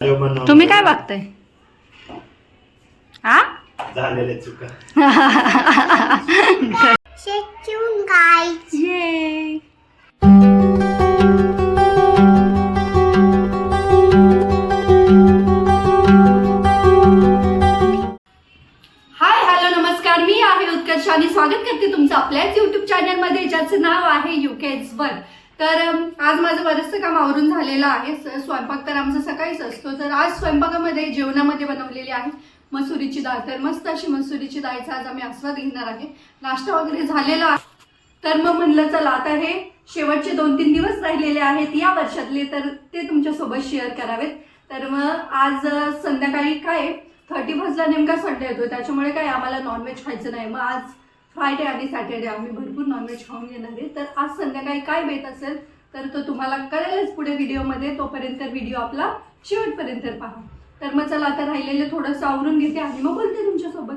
तुम्ही काय बघताय? हा झालेल्या चुका. ये हाय हॅलो नमस्कार, मी आहे उत्कर्ष आणि स्वागत करते तुमचं आपल्याच युट्यूब चॅनल मध्ये ज्याचं नाव आहे युकेज वन. तर आज माझं बरंचसं काम आवरून झालेलं आहे. स्वयंपाक तर आमचा सकाळीच असतो. तर आज स्वयंपाकामध्ये जेवणामध्ये बनवलेली आहे मसुरीची डाळ. तर मस्त अशी मसुरीची डाळीचा आज आम्ही आस्वाद घेणार आहे. नाश्ता वगैरे झालेला आहे. तर मग म्हणलं चला आता हे शेवटचे 2-3 दिवस राहिलेले आहेत या वर्षातले, तर ते तुमच्यासोबत शेअर करावेत. तर मग आज संध्याकाळी काय 31ला नेमका संडे येतो, त्याच्यामुळे काय आम्हाला नॉनव्हेज खायचं नाही. मग आज फ्रायडे आणि सॅटर्डे आम्ही भरपूर नॉनव्हेज खाऊन घेणार आहे. तर आज संध्याकाळी काय बेत असेल तर तो तुम्हाला कळेलच पुढे व्हिडिओमध्ये. तोपर्यंत व्हिडिओ आपला शेवटपर्यंत पहा. तर मग चला आता राहिलेले थोडंसं आवरून घेते आणि मग बोलते तुमच्यासोबत.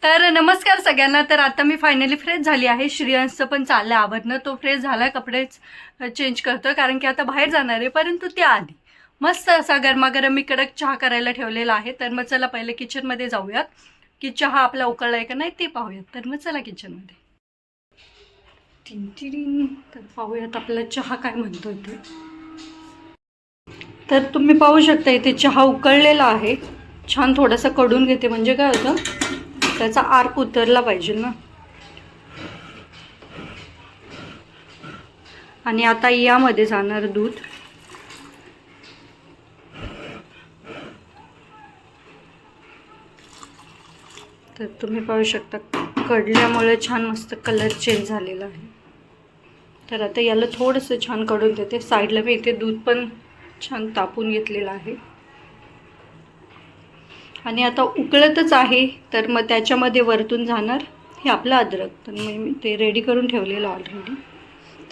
तर नमस्कार सगळ्यांना. तर आता मी फायनली फ्रेश झाली आहे. श्रेयांसचं पण चाललं आवरणं. तो फ्रेश झाला, कपडेच चेंज करतोय कारण की आता बाहेर जाणार आहे. परंतु त्याआधी मस्त असा गरमागरम मी कडक चहा करायला ठेवलेला आहे. तर मग चला पहिले किचनमध्ये जाऊयात की चहा आपला उकळला आहे का नाही ते पाहूयात. तर मग चला किचनमध्ये. तर पाहूयात आपला चहा काय म्हणतोय ते. तर तुम्ही पाहू शकता इथे चहा उकळलेला आहे. छान थोडासा कडून घेते म्हणजे काय होतं त्याचा आर्क उतरला पाहिजे ना. आणि आता यामध्ये जाणार दूध. तर तुम्ही पाहू शकता कडल्यामुळे छान मस्त कलर चेंज झालेला आहे. तर आता याला थोडंसं छान कडून देते. साईडला मी इथे दूध पण छान तापून घेतलेलं आहे आणि आता उकळतच आहे. तर मग त्याच्यामध्ये वरतून जाणार हे आपलं अद्रक. तर मी ते रेडी करून ठेवलेलं ऑलरेडी.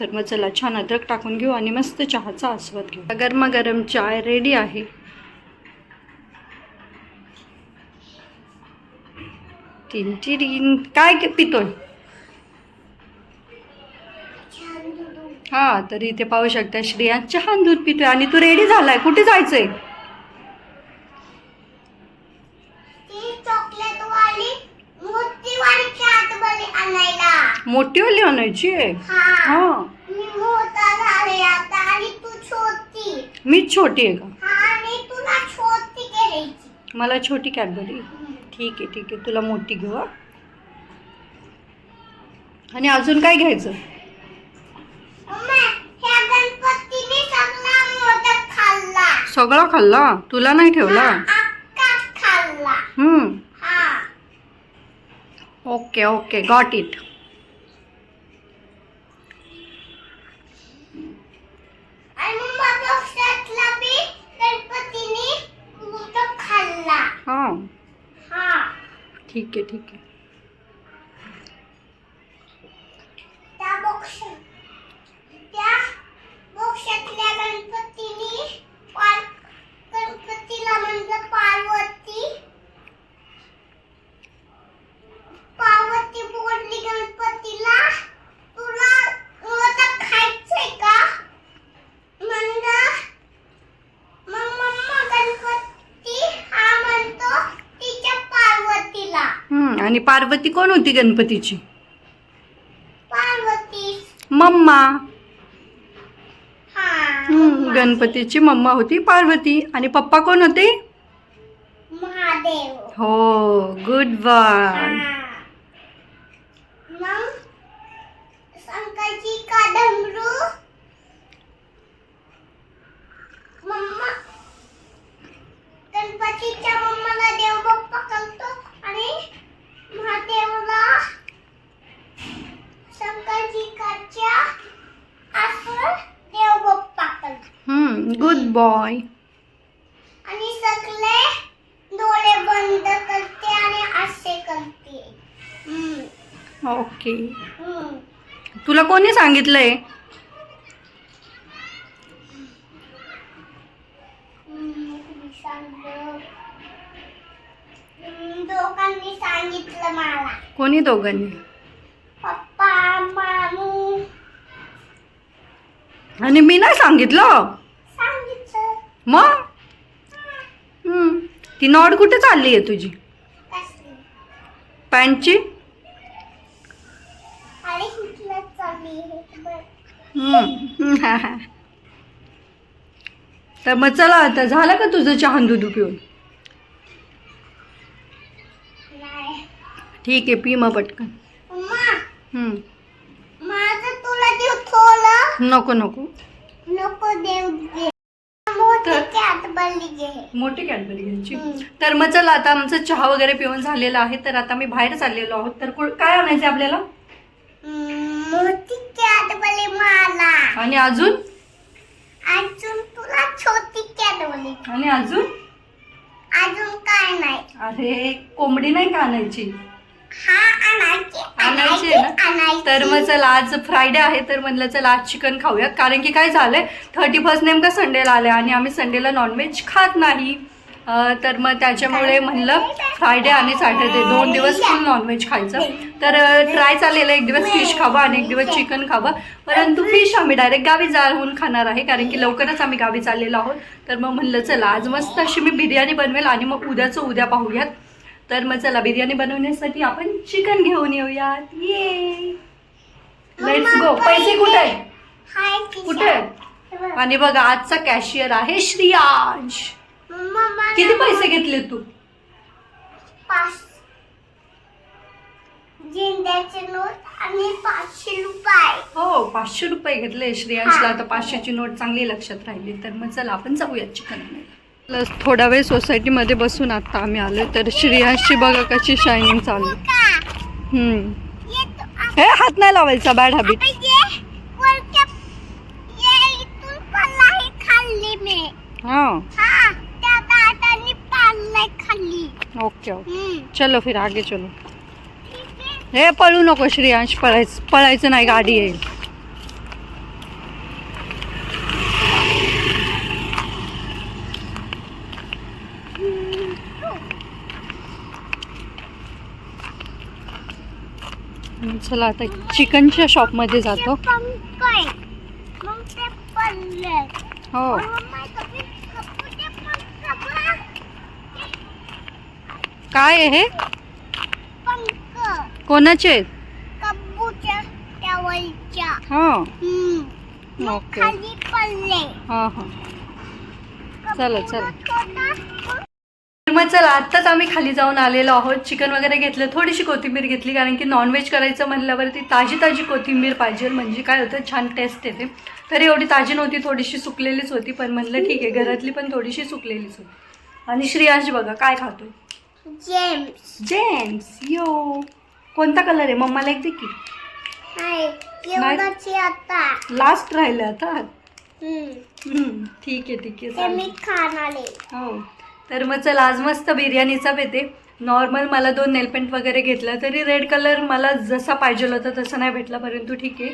तर मग चला छान अद्रक टाकून घेऊ आणि मस्त चहाचा आस्वाद घेऊ. गरमागरम चाय रेडी आहे. काय पितोय? हा, तर इथे पाहू शकता श्रेया छान दूध पितोय आणि तू रेडी झालाय. कुठे जायचंय? मोठी वाली आणायची आहे. हा, मी छोटी आहे का? मला छोटी कॅडबरी. ठीक आहे ठीक आहे, तुला मोठी घेऊ. आणि अजून काय घ्यायचं? सगळा खाल्ला, तुला नाही ठेवला? Okay okay, got it. हां ठीक आहे ठीक आहे. आणि पार्वती कोण होती गणपतीची? मम्मा. गणपतीची मम्मा होती पार्वती. आणि पप्पा कोण होते? महादेव. हो, गुड बॉय. गणपतीच्या मम्माला देव बाप्पा करतो आणि महादेवला शंकरजीच्या असं देव बाप्पा करतो. Good boy. आणि सगळे डोळे बंद करते आणि असे करते. ओके. तुला कोणी सांगितलंय? दोघांनी सांगितलं मला. कोणी दोघांनी? पप्पा, मामू. आणि मी नाही सांगितलं? सांगितलं. मग ती नॉड कुठे चालली आहे तुझी कसली पॅन्टची? अरे कुठलं चालली आहे बघ. तर मग चला आता झालं का तुझं चहा दूध पिऊन? नाही ठीक आहे पी मग पटकन. मम्मा माझं तुला देऊ थोडं. नको नको नको देऊ दे. मोठी कॅट बनली घे. मोठी कॅडबरी घ्यायची. हम्म. तर मग चला आता आमचं चहा वगैरे पिऊन झालेला आहे. तर आता मी बाहेर चाललेलो आहोत. तर काय आणायचं आपल्याला? मोठी कॅट बनली मला. आणि अजून अजून तुला छोटी कॅट बनली. आणि अजून अजून काय नाही. अरे कोंबडी नाही का आणायची? हा आणायची आणायची आहे ना? तर मग चला आज फ्रायडे आहे तर म्हणलं चला आज चिकन खाऊयात. कारण की काय झालंय 31 नेमका संडेला आले आणि आम्ही संडेला नॉनव्हेज खात नाही. तर मग त्याच्यामुळे म्हणलं फ्रायडे आणि सॅटर्डे 2 दिवस फुल नॉनव्हेज खायचं. तर ट्राय चाललेलं एक दिवस फिश खावं आणि एक दिवस चिकन खावं. परंतु फिश आम्ही डायरेक्ट गावी जाऊन खाणार आहे कारण की लवकरच आम्ही गावी चाललेलो आहोत. तर मग म्हणलं चला आज मस्त अशी मी बिर्याणी बनवेल आणि मग उद्याचं उद्या पाहूयात. तर मग चला बिर्याणी बनवण्यासाठी आपण चिकन घेऊन येऊयात. ये लेट्स गो. पैसे कुठे आहेत? हाय कुठे आहेत? आणि बघा आजचा कॅशियर आहे श्रेयांश. मम्मा किती पैसे घेतले तू? 5 झेंड्याचे नोट आणि 500 रुपये. हो 500 रुपये घेतले श्रेयांशला. आता 500ची नोट चांगली लक्षात राहिली. तर मग चला आपण जाऊयात चिकन आणायला. प्लस थोडा वेळ सोसायटीमध्ये बसून आता आम्ही आलो. तर श्रेयांशची बघा कशी शायनिंग चालू. हे हात नाही लावायचा, बॅड हॅबिट. हाँ ओके ओके चलो फिर आगे चलो. हे पळू नको श्रेयांश, पळायचं नाही, गाडी येईल. चला आता चिकनच्या शॉपमध्ये जातो. हो काय आहे हे? कोणाचे आहेत? हां ओके हां हां चला चला. मग चला आत्ताच आम्ही खाली जाऊन आलेलो आहोत. चिकन वगैरे घेतलं, थोडीशी कोथिंबीर घेतली कारण की नॉनव्हेज करायचं म्हणल्यावरती ताजी ताजी कोथिंबीर पाहिजे. म्हणजे काय होतं छान टेस्ट येते. तर एवढी ताजी नव्हती, थोडीशी सुकलेलीच होती. पण म्हणलं ठीक आहे, घरातली पण थोडीशी सुकलेलीच होती. आणि श्रेयांश बघा काय खातोय. जेम्स यो कोणता कलर आहे? मम्माला एक दे की. लास्ट राहिले आता. ठीक आहे ठीक आहे मी खाणार. हो. तर मग चला आज मस्त बिर्याणीचा बेते. नॉर्मल मला 2 नेलपेंट वगैरे घेतलं तरी रेड कलर मला जसा पाहिजे होता तसा नाही भेटला, परंतु ठीक आहे.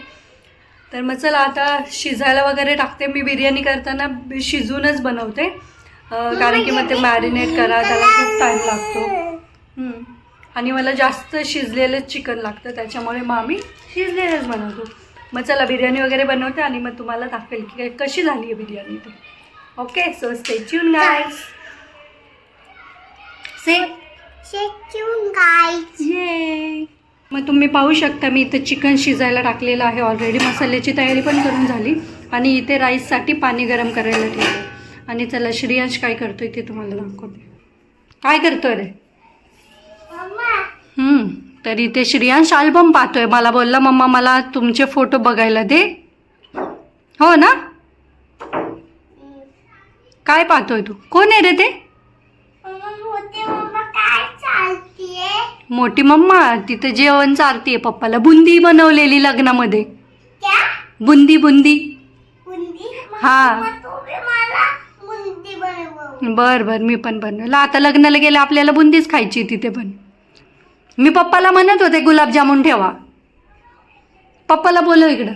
तर मग चला आता शिजायला वगैरे टाकते. मी बिर्याणी करताना शिजूनच बनवते कारण की मग ते मॅरिनेट करा त्याला खूप टाईम लागतो. आणि मला जास्त शिजलेलंच चिकन लागतं त्याच्यामुळे मग आम्ही शिजलेलंच बनवतो. मग चला बिर्याणी वगैरे बनवते आणि मग तुम्हाला दाखवेल की कशी झाली आहे बिर्याणी ते. Okay so stay tune guys. ये मग तुम्ही पाहू शकता मी इथं चिकन शिजायला टाकलेलं आहे ऑलरेडी. मसाल्याची तयारी पण करून झाली आणि इथे राईससाठी पाणी गरम करायला ठेवलं. आणि चला श्रेयांश काय करतोय ते तुम्हाला दाखवते. काय करतोय रे? तर इथे श्रेयांश अल्बम पाहतोय. मला बोलला मम्मा मला तुमचे फोटो बघायला दे. हो ना? काय पाहतोय तू? कोण आहे रे ते? मोठी मम्मा तिथे जेवण चालतीये पप्पाला. बुंदी बनवलेली लग्नामध्ये. बुंदी बुंदी. हा बर बर मी पण बनवलं. आता लग्नाला गेलं आपल्याला बुंदीच खायची तिथे पण. मी पप्पाला म्हणत होते गुलाबजामुन ठेवा. पप्पाला बोलव इकडं.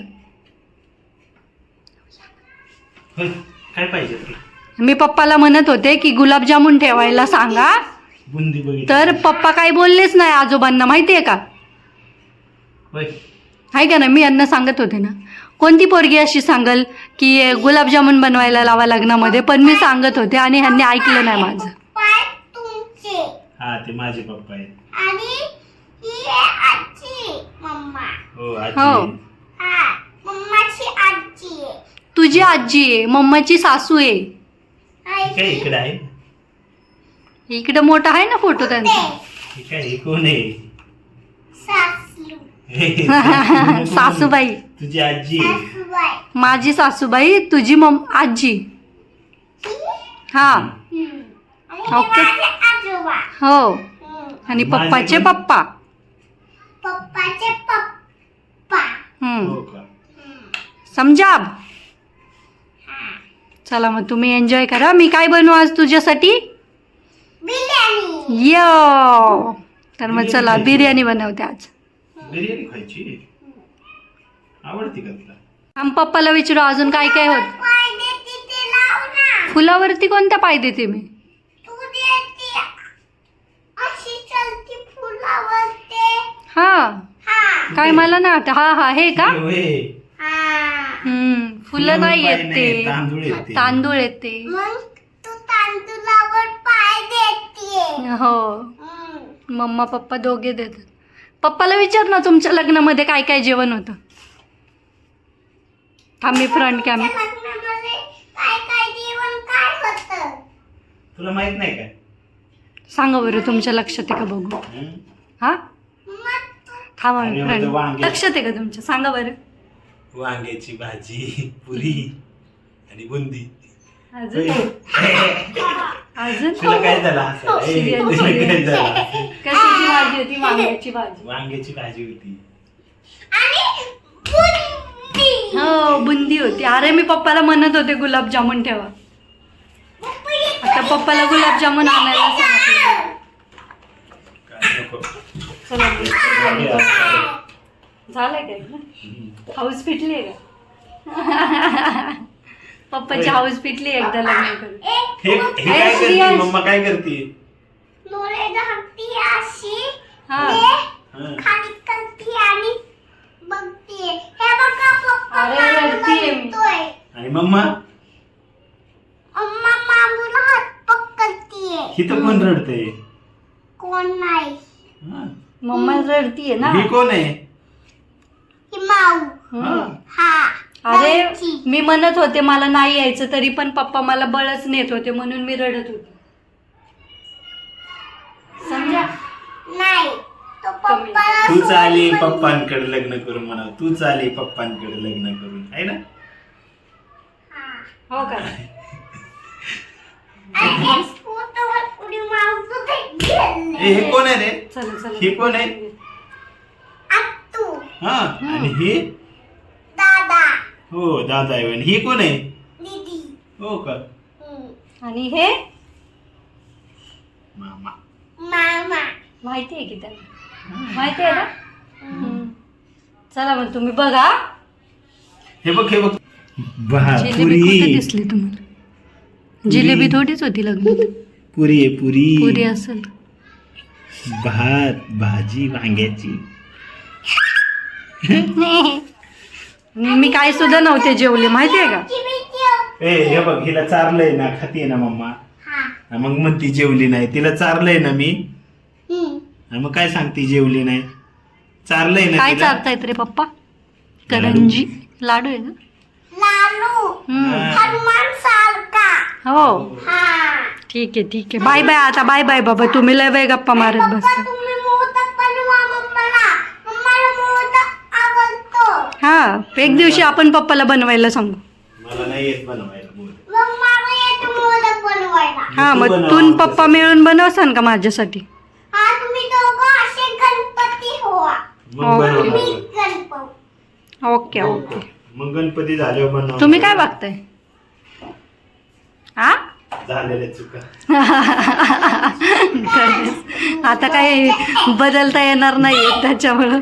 काय पाहिजे? मी पप्पाला म्हणत होते की गुलाबजामुन ठेवायला सांगा. तर पप्पा काही बोललेच नाही आजोबांना, माहितीये का? आहे का ना? मी यांना सांगत होते ना कोणती पोरगी अशी सांगल की गुलाबजामुन बनवायला लावा लग्नामध्ये, पण मी सांगत होते आणि ह्यांनी ऐकलं नाही माझं. हा ते माझे पप्पा आहेत. आणि ही आहे आजी मम्मा. हो हो. आजी. हा मम्माची आजी आहे. तुझी आजी आहे, मम्माची सासू आहे. आणि काय इकडे आहे? इकडे मोठा आहे ना फोटो त्यांचा. ते हे काय हे कोण आहे? सासू हे सासूबाई. तुझी आजी आहे. सासूबाई. माझी सासूबाई, तुझी आजी. हा. हम्म. आणि हे ओके. माझे आजोबा. हो. हम्म. आणि माझे पप्पाचे पण- पप्पा. पप्पाचे पप्पा. हो का? समजाब. हा. चला मग तुम्ही एन्जॉय करा. मी काय बनवू आज तुझ्यासाठी? बिर्याणी. यो. तर मग चला बिर्याणी बनवते आज. बिर्याणी खायची आवडती का तुला? आम पप्पाला विचारू अजून काय काय होत. पाय देते ते लाव ना. फुलावरती कोणत्या पाय देते मी? तू देते अशी चलती फुलावर ते. हा. हा. काय मला ना वाटत. हा हा हे का? होय. हा. फुलं नाही पाय येत ते. तांदूळ येते. तांदूळ येते. मग तू तांदूळावर पाय देते. हो. मम्मा पप्पा दोघे देतात. पप्पाला विचार ना तुमच्या लग्नामध्ये काय काय जेवण होतं. थांबी फ्रंट कॅमेरा. लग्नामध्ये काय काय जेवण काय होतं? तुला माहित नाही काय? सांगा बरं तुमच्या लक्षात आहे का बघू. हा मग तू थांबा आणि फ्रंट. होतं वांगे. लक्षात आहे का तुमच्या? सांगा बरं. वांग्याची भाजी, पुरी आणि बुंदी. अजून अजून तुला काय झालं हसायला? शिर्याची. तुला काय झालं हसायला? कशाची भाजी होती? वांग्याची भाजी. वांग्याची भाजी होती. आणि बुंदी. हो बुंदी होती. अरे मी पप्पाला म्हणत होते गुलाबजामुन ठेवा. आता पप्पाला गुलाबजामुन आणायला सांगितलं. काय नको. चला वांगे मग. असतात. झालंय काय ना? हम्म. हाऊस पिटली आहे का? पप्पाची हाऊस पिटली एकदा लग्न करून. हे हे काय करते मम्मा? काय करते? डोळे झाकती अशी. हा. ते हा. खाली करती आणि बघतीये. हे बघा पप्पा अरे, रडतीये मी. मागतोय. आणि मम्मा अम्मा मामूला हात पकडतीये. हिथं कोण रडतंय? कोण नाही. हा. मम्मा रडतीये ना. ही कोण आहे? ही माऊ. हम्म. हा. अरे बाईची. मी म्हणत होते मला नाही यायचं तरी पण पप्पा मला बळच नेत होते म्हणून मी रडत होते. समजा. नाही. तो पप्पाला तूच आली सोडून पप्पांकडे लग्न करून म्हणा. तूच आली पप्पांकडे लग्न करून आहे ना? हा. हो का? आणि फोटोवर उडी मारतो ते गेले. हे कोण आहे रे? चला चला. ही कोण आहे? आत्तू. हा. आणि हे? दादा. हो दादा आहे. आणि ही कोण आहे? दीदी. हो का? आणि हे मामा. मामा. माहिती आहे की त्यांना? माहिती आहे ना? चला मग तुम्ही बघा. हे बघ हे बघ. जिलेबी कुठे दिसली तुम्हाला? जिलेबी थोडीच होती लग्नात. पुरी आहे पुरी. पुरी असेल. भात भाजी वांग्याची. मी काय सुद्धा नव्हते जेवले माहिती आहे का? ए हे बघ हिला चारलंय ना. खातीये ना मम्मा? हा. आणि मग म्हणती जेवली नाही. तिला चारलंय ना मी. हम्म. आणि मग काय सांगते जेवली नाही? चारलंय ना काय तिला. चालतायत रे पप्पा? करंजी लाडू आहे ना? लालू. हनुमान सारखा. हो हा. ठीक आहे. बाय बाय आता. बाय बाय बाबा. तुम्ही लय वेळ गप्पा मारत पप्पा बसता. तुम्ही मोदक बनवा मम्माला. मम्माला मोदक आवडतो. हा एक दिवशी आपण पप्पाला बनवायला सांगू. मला नाही येत बनवायला मोदक. मम्माला येतो मोदक बनवायला. हा तू मग बनव तू आमच्यासाठी. पप्पा मिळून बनवसान का माझ्यासाठी? हा तुम्ही दोघं असे गणपती हो. मग बनव मी मला. गणपती. Okay okay. मग गणपती झाल्यावर बनव. तुम्ही काय बघताय? हा झालेल्या चुका. आता काय बदलता येणार नाही त्याच्यामुळं.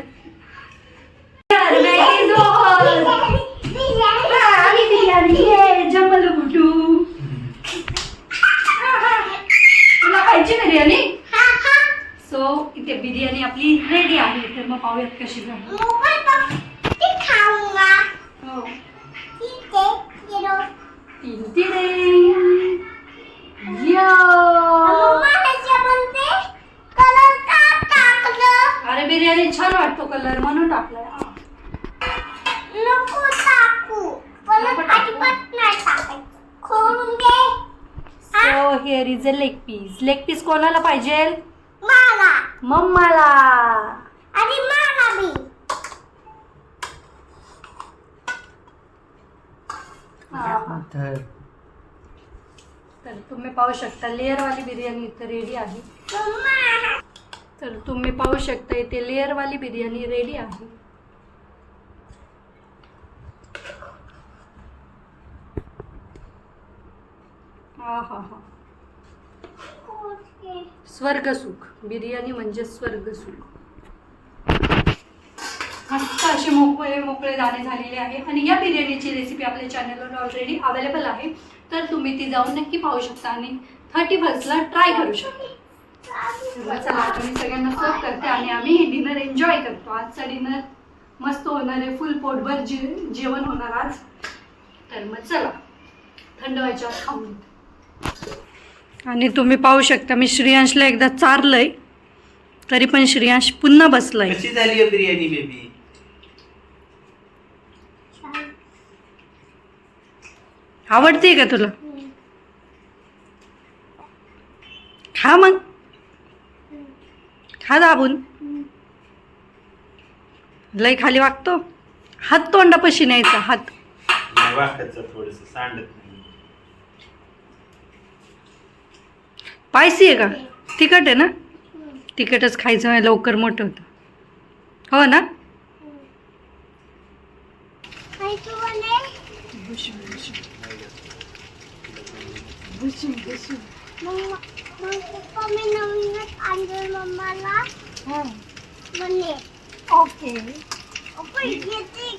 तुला खायची ना बिर्याणी? सो इथे बिर्याणी आपली रेडी आहे. तर मग पाहूयात कशी झाली. मोबाईल बघते खाऊंगा. हो. ठीक आहे. येलो. तिरे. मम्मा ह्याच्या बनते. बिर्याणी छान वाटतो कलर म्हणून टाकलाय. नको टाकू. मला नको टाकू. अजिबात नाही टाकायचं. खोलून दे. So here is a leg piece. Leg piece कोणाला पाहिजे? मला. मम्माला. आणि मला बी. तर तुम्ही पाहू शकता लेअर वाली बिर्याणी इथं रेडी आहे. मम्मा. तर तुम्ही पाहू शकता इथे लेअर वाली बिर्याणी रेडी आहे. हा हा हा. ओके. स्वर्गसुख. बिर्याणी म्हणजे स्वर्गसुख. मस्त असे मोकळे मोकळे दाणे झालेले आहे आणि या बिर्याणीची रेसिपी आपल्या चॅनलवर ऑलरेडी अवेलेबल आहे. तर तुम्ही ती जाऊन नक्की पाहू शकता आणि 31st ट्राय करू शकता. तर चला आता मी सगळ्यांना सर्व करते आणि आम्ही डिनर एन्जॉय करतो. आजचा डिनर मस्त होणार आहे. फुल पोटभर जेवण होणार आज. तर मग चला थंड व्हायच्या आत खाऊन. आणि तुम्ही पाहू शकता मी श्रेयांशला एकदा चारलंय तरी पण श्रेयांश पुन्हा बसलाय. कशी झाली आहे बिर्याणी बेबी? आवडते का तुला? खा मग. खा दाबून. लय खाली वागतो. हात तोंडापाशी न्यायचा. हात वाकायचं थोडस सांडत नाही. स्पायसी आहे का? तिखट आहे ना? तिखटच खायचं आहे, लवकर मोठं होतं. हो ना? काय तू म्हणे? मग पप्पा मी नवीनच आणलं मम्माला म्हणे. ओके. पप्पा येते.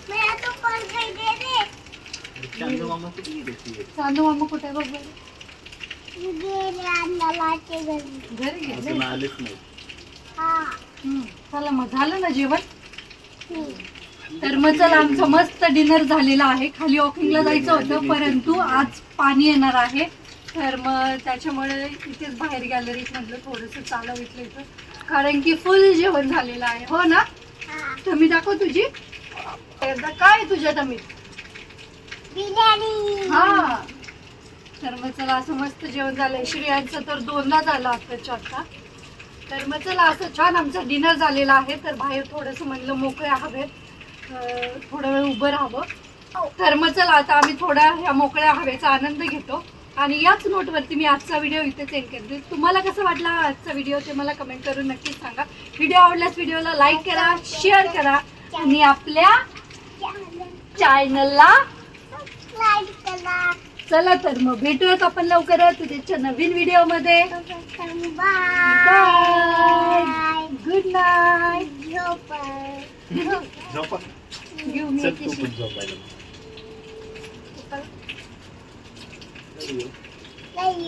मला तो पण काही दे दे. चांदू मामा कुठे गेले ती? चांदू मामा कुठे आहे बघ बरं. गेले अन्नालाचे घरी. घरी गेले. अजून आलेच नाही. हा. चला मग झालं ना जेवण. तर मग चला आमचं मस्त डिनर झालेलं आहे. खाली वॉकिंगला जायचं होतं परंतु आज पाणी येणार आहे. तर मग त्याच्यामुळे इथेच बाहेर गॅलरीत म्हटलं थोडंसं चालव इथलं इथं, कारण की फुल जेवण झालेलं आहे. हो ना? हा. तमी दाखव तुझी. एकदा काय तुझ्या तमीत? बिर्याणी. हा. तर मग चला असं मस्त जेवण झालंय. श्रेयांचं तर 2ला झालं आताच्या आता. तर मग चला असं छान आमचं डिनर झालेलं आहे. तर बाहेर थोडंसं म्हणलं मोकळ्या हवेत थोडा वेळ उभं राहावं. तर मग चला आता आम्ही थोडा ह्या मोकळ्या हवेचा आनंद घेतो आणि याच नोटवरती मी आजचा व्हिडिओ इथेच एंड करते. तुम्हाला कसं वाटला आजचा व्हिडिओ ते मला कमेंट करून नक्कीच सांगा. व्हिडिओ आवडल्यास व्हिडिओला लाईक करा, शेअर करा आणि आपल्या चॅनलला सबस्क्राईब करा. चला तर मग भेटूयात आपण लवकरच उद्याच्या नवीन व्हिडिओमध्ये. बाय. Good night. झोपा. घेऊ मी चल तू एक पण झोपायला. टिशी. नाही.